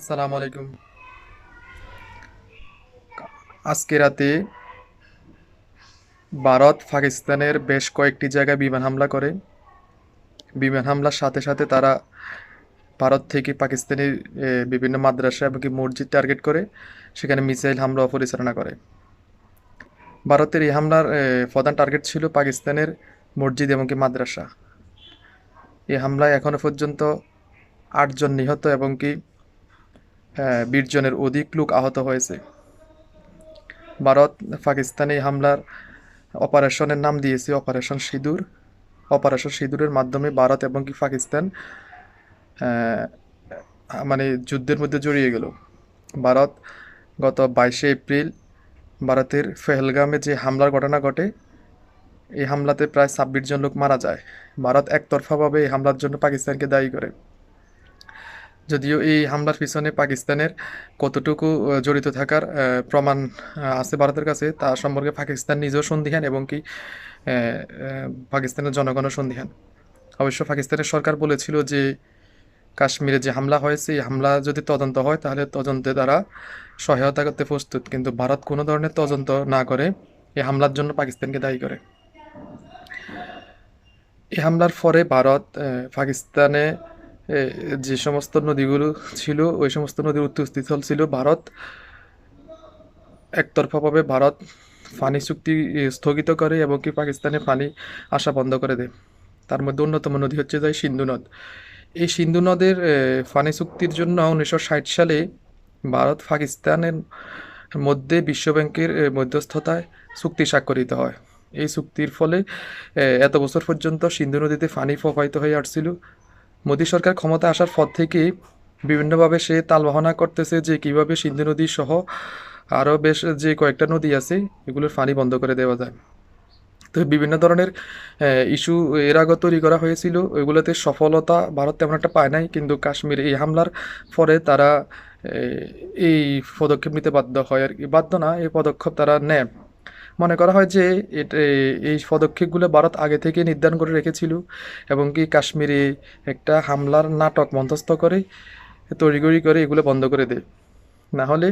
আসসালামু আলাইকুম। আজকে রাতে ভারত পাকিস্তানের বেশ কয়েকটি জায়গায় বিমান হামলা করে। বিমান হামলার সাথে সাথে তারা ভারত থেকে পাকিস্তানি বিভিন্ন মাদ্রাসা এবং কি মসজিদ টার্গেট করে সেখানে মিসাইল হামলা পরিচালনা করে। ভারতের এই হামলার প্রধান টার্গেট ছিল পাকিস্তানের মসজিদ এবং কি মাদ্রাসা। এই হামলায় এখনো পর্যন্ত 8 জন নিহত এবং কি 20 জনের অধিক লোক আহত হয়েছে। ভারত পাকিস্তানি হামলার অপারেশনের নাম দিয়েছে অপারেশন সিঁদুর। অপারেশন সিঁদুরের মাধ্যমে ভারত এবং কি পাকিস্তান আহ, মানে যুদ্ধের মধ্যে জড়িয়ে গেল। ভারত গত 22শে এপ্রিল ভারতের পেহেলগামে যে হামলার ঘটনা ঘটে, এই হামলাতে প্রায় 26 জন লোক মারা যায়। ভারত একতরফাভাবে এই হামলার জন্য পাকিস্তানকে দায়ী করে। যদিও এই হামলার পিছনে পাকিস্তানের কতটুকু জড়িত থাকার প্রমাণ আছে ভারতের কাছে, তা সম্পর্কে পাকিস্তান নিজেও সন্দিহান এবং কি পাকিস্তানের জনগণও সন্দিহান। অবশ্য পাকিস্তানের সরকার বলেছিল যে কাশ্মীরে যে হামলা হয়েছে এই হামলা যদি তদন্ত হয় তাহলে তদন্তে তারা সহায়তা করতে প্রস্তুত, কিন্তু ভারত কোনো ধরনের তদন্ত না করে এই হামলার জন্য পাকিস্তানকে দায়ী করে। এই হামলার পরে ভারত পাকিস্তানে যে সমস্ত নদীগুলো ছিল ওই সমস্ত নদীর উৎপস্থিতল ছিল ভারত একতরফাভাবে পানি চুক্তি স্থগিত করে এবং কি পাকিস্তানে পানি আসা বন্ধ করে দেয়। তার মধ্যে অন্যতম নদী হচ্ছে যায় সিন্ধু নদ। এই সিন্ধু নদের পানি চুক্তির জন্য 1960 সালে ভারত পাকিস্তানের মধ্যে বিশ্বব্যাংকের মধ্যস্থতায় চুক্তি স্বাক্ষরিত হয়। এই চুক্তির ফলে এত বছর পর্যন্ত সিন্ধু নদীতে পানি প্রবাহিত হয়ে আসছিল। মোদী সরকার ক্ষমতা আসার পর থেকেই বিভিন্নভাবে সে তালবাহনা করতেছে যে কিভাবে সিন্ধু নদী সহ আরও বেশ যে কয়েকটা নদী আছে এগুলোর পানি বন্ধ করে দেওয়া যায়। তো বিভিন্ন ধরনের ইস্যু এর আগে তৈরি করা হয়েছিল, ওইগুলোতে সফলতা ভারত তেমন একটা পায় নাই, কিন্তু কাশ্মীর এই হামলার পরে তারা এই পদক্ষেপ নিতে বাধ্য হয় আর কি। বাধ্য না, এই পদক্ষেপ তারা নেয়। মনে করা হয় যে এই পদক্ষেপগুলো ভারত আগে থেকে নির্ধারণ করে রেখেছিল এবং কি কাশ্মীরে একটা হামলার নাটক মঞ্চস্থ করে তড়িঘড়ি করে এগুলো বন্ধ করে দেয়। না হলে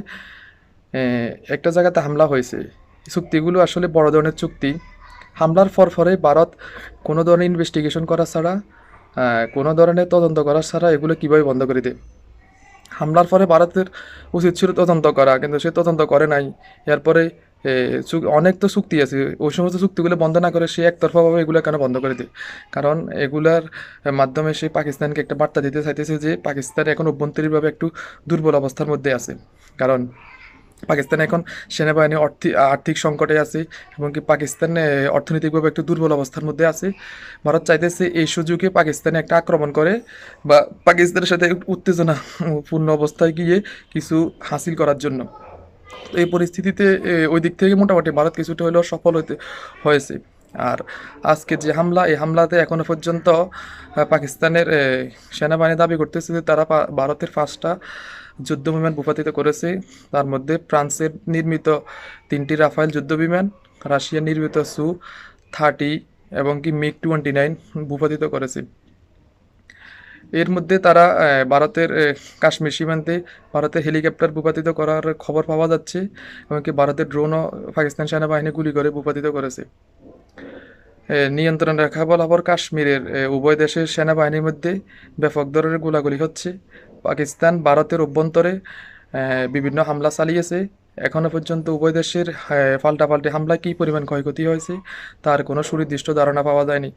একটা জায়গাতে হামলা হয়েছে, চুক্তিগুলো আসলে বড় ধরনের চুক্তি। হামলার পরে ভারত কোনো ধরনের ইনভেস্টিগেশন করা ছাড়া কোনো ধরনের তদন্ত করা ছাড়া এগুলো কীভাবে বন্ধ করে দেয়। হামলার পরে ভারতের উচিত ছিল তদন্ত করা, কিন্তু সে তদন্ত করে নাই। এরপরে অনেক তো চুক্তি আছে, ওই সমস্ত চুক্তিগুলো বন্ধ না করে সে একতরফাভাবে এগুলো কেন বন্ধ করে দেয়? কারণ এগুলার মাধ্যমে সে পাকিস্তানকে একটা বার্তা দিতে চাইতেছে যে পাকিস্তান এখন অভ্যন্তরীণভাবে একটু দুর্বল অবস্থার মধ্যে আছে। কারণ পাকিস্তান এখন সেনাবাহিনী আর্থিক সংকটে আছে এবং কি পাকিস্তান অর্থনৈতিকভাবে একটু দুর্বল অবস্থার মধ্যে আছে। ভারত চাইতেছে এই সুযোগে পাকিস্তানে একটা আক্রমণ করে বা পাকিস্তানের সাথে উত্তেজনা পূর্ণ অবস্থায় গিয়ে কিছু হাসিল করার জন্য। তো এই পরিস্থিতিতে ওই দিক থেকে মোটামুটি ভারত কিছুটা হলেও সফল হয়েছে। আর আজকে যে হামলা, এই হামলাতে এখনো পর্যন্ত পাকিস্তানের সেনাবাহিনী দাবি করতেছে যে তারা ভারতের 5টা যুদ্ধ বিমান ভূপাতিত করেছে। তার মধ্যে ফ্রান্সের নির্মিত 3টি রাফায়েল যুদ্ধ বিমান, রাশিয়ার নির্মিত সু-30 এবং কি মিগ-29 ভূপাতিত করেছে। এর মধ্যে তারা ভারতের কাশ্মীর সীমান্তে ভারতের হেলিকপ্টার ভূপাতিত করার খবর পাওয়া যাচ্ছে, এমনকি ভারতের ড্রোনও পাকিস্তান সেনাবাহিনী গুলি করে ভূপাতিত করেছে। নিয়ন্ত্রণ রেখা বরাবর কাশ্মীরের উভয় দেশের সেনাবাহিনীর মধ্যে ব্যাপক ধরনের গোলাগুলি হচ্ছে। পাকিস্তান ভারতের অভ্যন্তরে বিভিন্ন হামলা চালিয়েছে। এখনও পর্যন্ত উভয় দেশের পাল্টাপাল্টি হামলায় কী পরিমাণ ক্ষয়ক্ষতি হয়েছে তার কোনো সুনির্দিষ্ট ধারণা পাওয়া যায়নি।